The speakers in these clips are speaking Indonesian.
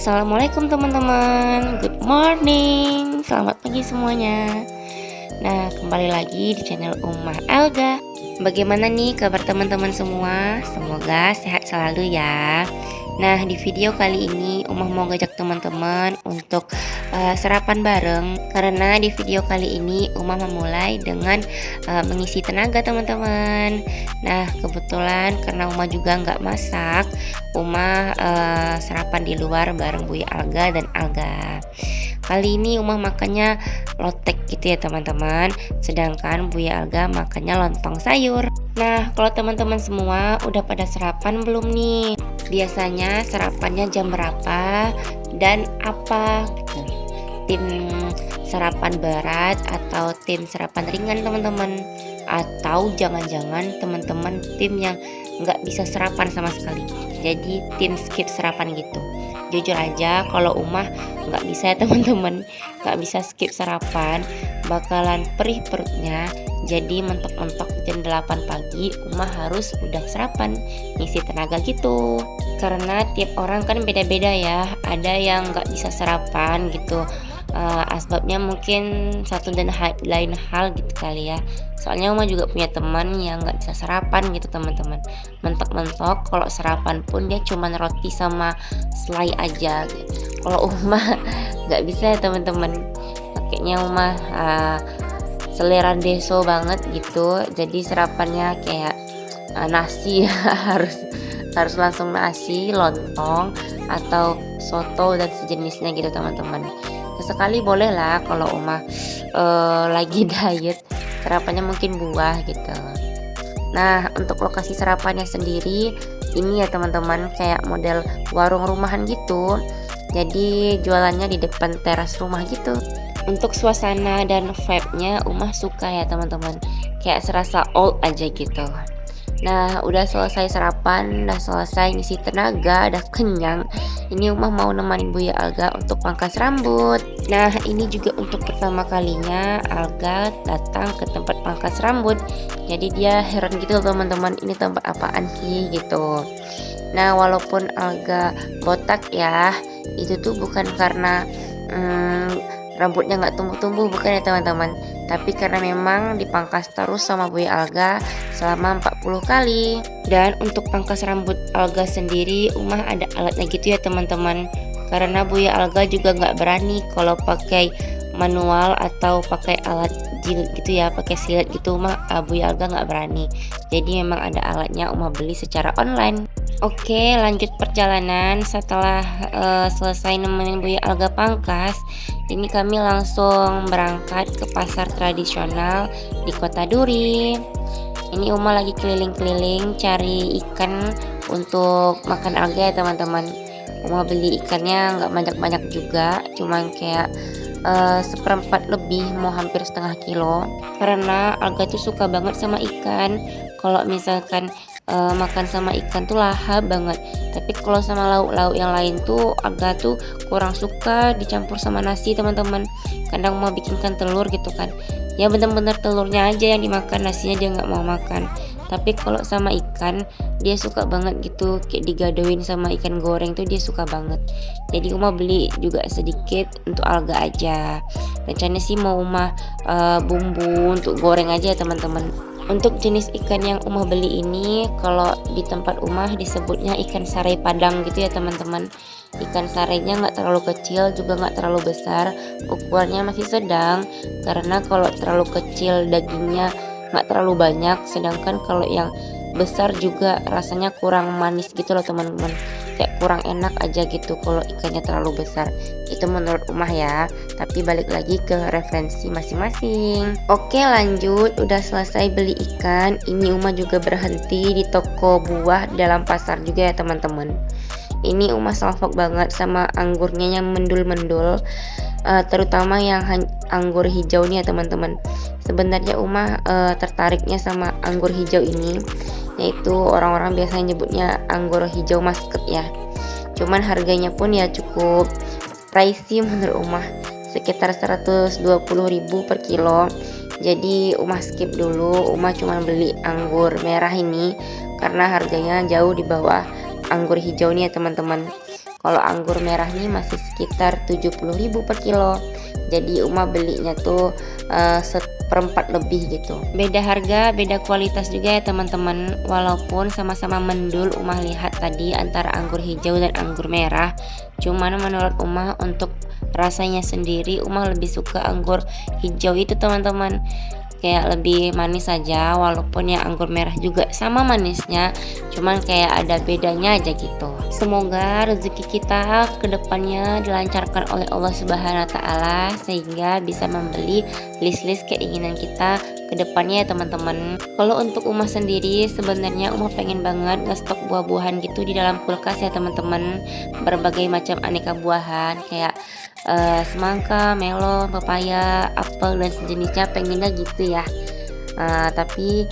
Assalamualaikum teman-teman, good morning, selamat pagi semuanya. Nah, kembali lagi di channel Ummah Alga. Bagaimana nih kabar teman-teman semua? Semoga sehat selalu ya. Nah, di video kali ini Ummah mau ngajak teman-teman untuk sarapan bareng. Karena di video kali ini Ummah memulai dengan mengisi tenaga teman-teman. Nah, kebetulan karena Ummah juga nggak masak, Ummah sarapan di luar bareng Buya Alga dan Alga. Kali ini Ummah makannya lotek gitu ya teman-teman, sedangkan Buya Alga makannya lontong sayur. Nah, kalau teman-teman semua udah pada sarapan belum nih? Biasanya sarapannya jam berapa dan apa? Tim sarapan berat atau tim sarapan ringan teman-teman? Atau jangan-jangan teman-teman tim yang nggak bisa sarapan sama sekali, jadi tim skip sarapan gitu. Jujur aja kalau Ummah nggak bisa ya teman-teman, nggak bisa skip sarapan, bakalan perih perutnya. Jadi mentok-mentok jam 8 pagi Ummah harus udah sarapan, ngisi tenaga gitu. Karena tiap orang kan beda-beda ya, ada yang nggak bisa sarapan gitu. Asbabnya mungkin satu dan lain hal gitu kali ya. Soalnya Ummah juga punya teman yang nggak bisa sarapan gitu teman-teman. Mentok-mentok kalau sarapan pun dia cuman roti sama selai aja gitu. Kalau Ummah nggak bisa ya teman-teman. Kayaknya Ummah selera deso banget gitu. Jadi sarapannya kayak nasi harus langsung nasi, lontong atau soto dan sejenisnya gitu teman-teman. Sesekali boleh lah kalau Ummah lagi diet, sarapannya mungkin buah gitu. Nah, untuk lokasi sarapannya sendiri ini ya teman-teman, kayak model warung rumahan gitu. Jadi jualannya di depan teras rumah gitu. Untuk suasana dan vibe-nya Ummah suka ya teman-teman, kayak serasa old aja gitu. Nah, udah selesai sarapan, udah selesai ngisi tenaga, udah kenyang. Ini Ummah mau nemanin Buya Alga untuk pangkas rambut. Nah, ini juga untuk pertama kalinya Alga datang ke tempat pangkas rambut. Jadi dia heran gitu teman-teman, ini tempat apaan sih gitu. Nah, walaupun Alga botak ya, itu tuh bukan karena rambutnya nggak tumbuh-tumbuh, bukan ya teman-teman, tapi karena memang dipangkas terus sama Buya Alga selama 40 kali. Dan untuk pangkas rambut Alga sendiri Ummah ada alatnya gitu ya teman-teman, karena Buya Alga juga nggak berani kalau pakai manual atau pakai alat jilid gitu ya, pakai silet gitu Buya Alga nggak berani. Jadi memang ada alatnya, Ummah beli secara online. Oke, lanjut perjalanan. Setelah selesai nemenin Buya Alga pangkas, ini kami langsung berangkat ke pasar tradisional di Kota Duri. Ini Ummah lagi keliling-keliling cari ikan untuk makan Alga ya teman-teman. Ummah beli ikannya nggak banyak-banyak juga, cuman kayak seperempat lebih, mau hampir setengah kilo. Karena Alga tuh suka banget sama ikan. Kalau misalkan makan sama ikan tuh lahap banget, tapi kalau sama lauk-lauk yang lain tuh Alga tuh kurang suka dicampur sama nasi teman-teman. Kadang mau bikinkan telur gitu kan, ya bener-bener telurnya aja yang dimakan, nasinya dia nggak mau makan. Tapi kalau sama ikan dia suka banget gitu, kayak digadoin sama ikan goreng tuh dia suka banget. Jadi Ummah beli juga sedikit untuk Alga aja. Rencananya sih mau Ummah bumbu untuk goreng aja teman-teman. Untuk jenis ikan yang Ummah beli ini, kalau di tempat Ummah disebutnya ikan sarai Padang gitu ya teman-teman. Ikan sarainya nggak terlalu kecil juga nggak terlalu besar, ukurannya masih sedang. Karena kalau terlalu kecil dagingnya nggak terlalu banyak, sedangkan kalau yang besar juga rasanya kurang manis gitu loh teman-teman, kayak kurang enak aja gitu kalau ikannya terlalu besar. Itu menurut Ummah ya, tapi balik lagi ke referensi masing-masing. Oke, lanjut, udah selesai beli ikan. Ini Ummah juga berhenti di toko buah dalam pasar juga ya teman-teman. Ini Ummah salfok banget sama anggurnya yang mendul-mendul, terutama yang anggur hijau nih ya teman-teman. Sebenarnya Ummah tertariknya sama anggur hijau ini, yaitu orang-orang biasanya nyebutnya anggur hijau muscat ya. Cuman harganya pun ya cukup pricey menurut Ummah, sekitar 120.000 per kilo. Jadi Ummah skip dulu, Ummah cuma beli anggur merah ini karena harganya jauh di bawah anggur hijau nih ya teman-teman. Kalau anggur merah nih masih sekitar 70.000 per kilo. Jadi Uma belinya tuh seperempat lebih gitu. Beda harga, beda kualitas juga ya teman-teman. Walaupun sama-sama mendul, Uma lihat tadi antara anggur hijau dan anggur merah. Cuman menurut Uma untuk rasanya sendiri, Uma lebih suka anggur hijau itu teman-teman. Kayak lebih manis saja, walaupun ya anggur merah juga sama manisnya, cuman kayak ada bedanya aja gitu. Semoga rezeki kita kedepannya dilancarkan oleh Allah Subhanahu wa Ta'ala, sehingga bisa membeli list-list keinginan kita kedepannya ya teman-teman. Kalau untuk Uma sendiri, sebenarnya Uma pengen banget ngestok buah-buahan gitu di dalam kulkas ya teman-teman. Berbagai macam aneka buahan kayak semangka, melon, pepaya, apel dan sejenisnya, pengennya gitu ya. Tapi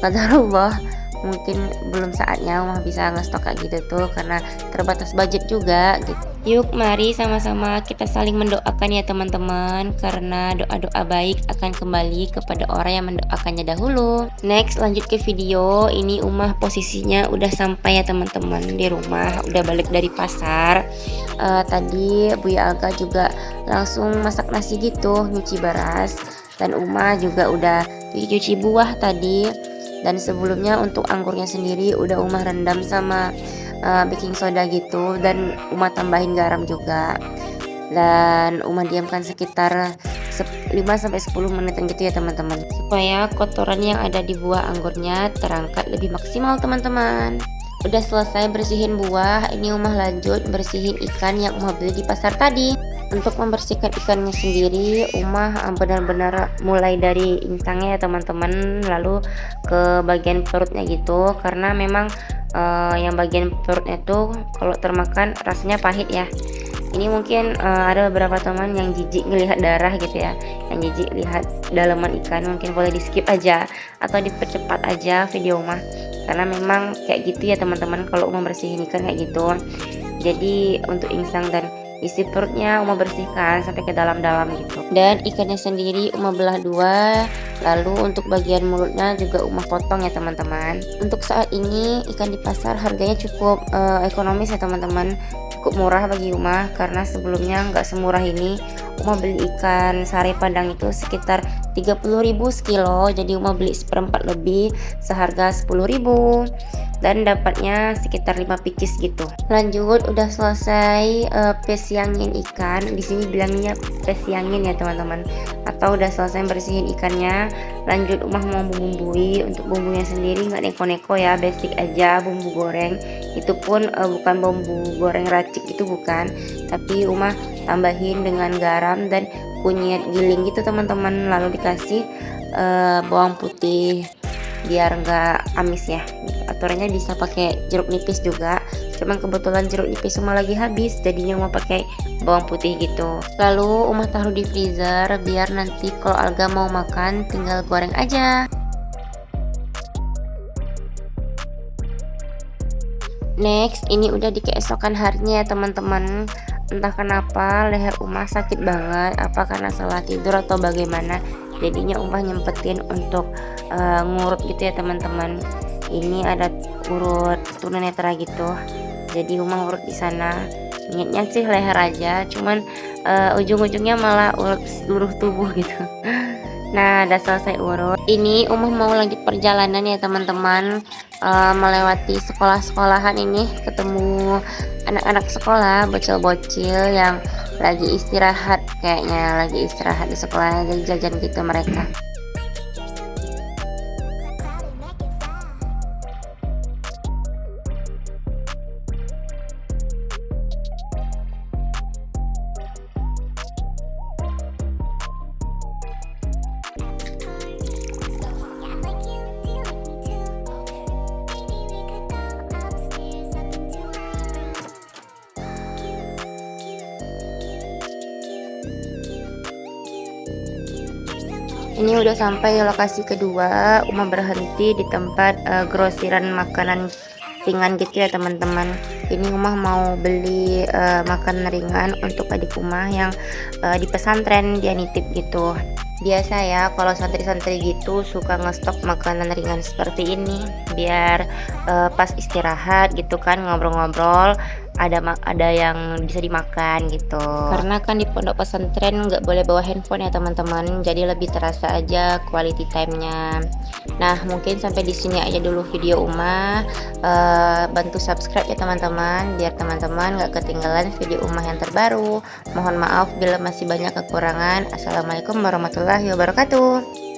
qadarullah mungkin belum saatnya Umah bisa ngestok kayak gitu tuh, karena terbatas budget juga gitu. Yuk mari sama-sama kita saling mendoakan ya teman-teman, karena doa-doa baik akan kembali kepada orang yang mendoakannya dahulu. Next lanjut ke video. Ini Umah posisinya udah sampai ya teman-teman di rumah, udah balik dari pasar. Tadi Buya Alga juga langsung masak nasi gitu, nyuci beras, dan Umah juga udah cuci buah tadi. Dan sebelumnya untuk anggurnya sendiri udah Umah rendam sama baking soda gitu, dan Umah tambahin garam juga, dan Umah diamkan sekitar 5-10 menitan gitu ya teman-teman, supaya kotoran yang ada di buah anggurnya terangkat lebih maksimal teman-teman. Udah selesai bersihin buah, ini Umah lanjut bersihin ikan yang Umah beli di pasar tadi. Untuk membersihkan ikannya sendiri, Umah benar-benar mulai dari insangnya ya teman-teman, lalu ke bagian perutnya gitu, karena memang yang bagian perutnya tuh kalau termakan rasanya pahit ya. Ini mungkin ada beberapa teman yang jijik ngelihat darah gitu ya, yang jijik lihat dalaman ikan, mungkin boleh di skip aja atau dipercepat aja video Umah, karena memang kayak gitu ya teman-teman kalau Umah bersihin ikan kayak gitu. Jadi untuk insang dan isi perutnya Umah bersihkan sampai ke dalam-dalam gitu, dan ikannya sendiri Umah belah dua. Lalu untuk bagian mulutnya juga Umah potong ya teman-teman. Untuk saat ini ikan di pasar harganya cukup ekonomis ya teman-teman, cukup murah bagi Umah, karena sebelumnya nggak semurah ini. Umah beli ikan sari padang itu sekitar 30.000 sekilo, jadi Umah beli seperempat lebih seharga 10.000, dan dapatnya sekitar 5 pikis gitu. Lanjut udah selesai pesiangin ikan, di sini bilangnya pesiangin ya teman-teman, atau udah selesai bersihin ikannya. Lanjut Umah mau bumbui. Untuk bumbunya sendiri nggak neko-neko ya, basic aja bumbu goreng. Itu pun bukan bumbu goreng racik gitu, bukan, tapi Umah tambahin dengan garam dan kunyit giling gitu teman-teman, lalu dikasih bawang putih biar nggak amis ya. Aturannya bisa pakai jeruk nipis juga, cuman kebetulan jeruk nipis Umah lagi habis, jadinya Umah pakai bawang putih gitu. Lalu Umah taruh di freezer biar nanti kalau Alga mau makan tinggal goreng aja. Next, ini udah di keesokan harinya ya teman-teman. Entah kenapa leher Umah sakit banget, apa karena salah tidur atau bagaimana, jadinya Umah nyempetin untuk ngurut gitu ya teman-teman. Ini ada urut tunanetra gitu, jadi Umah urut di sana. Niatnya sih leher aja, cuman ujung-ujungnya malah urut seluruh tubuh gitu. Nah, udah selesai urut. Ini Umah mau lanjut perjalanan ya teman-teman, melewati sekolah-sekolahan ini, ketemu anak-anak sekolah, bocil-bocil yang lagi istirahat, kayaknya lagi istirahat di sekolah, lagi jajan gitu mereka. Ini udah sampai lokasi kedua. Umah berhenti di tempat grosiran makanan ringan gitu ya teman-teman. Ini Umah mau beli makanan ringan untuk adik Umah yang di pesantren, dia nitip gitu. Biasa ya kalau santri-santri gitu suka ngestok makanan ringan seperti ini biar pas istirahat gitu kan, ngobrol-ngobrol ada yang bisa dimakan gitu. Karena kan di pondok pesantren nggak boleh bawa handphone ya teman-teman, jadi lebih terasa aja quality time-nya. Nah, mungkin sampai di sini aja dulu video Uma. Bantu subscribe ya teman-teman, biar teman-teman nggak ketinggalan video Uma yang terbaru. Mohon maaf bila masih banyak kekurangan. Assalamualaikum warahmatullahi wabarakatuh.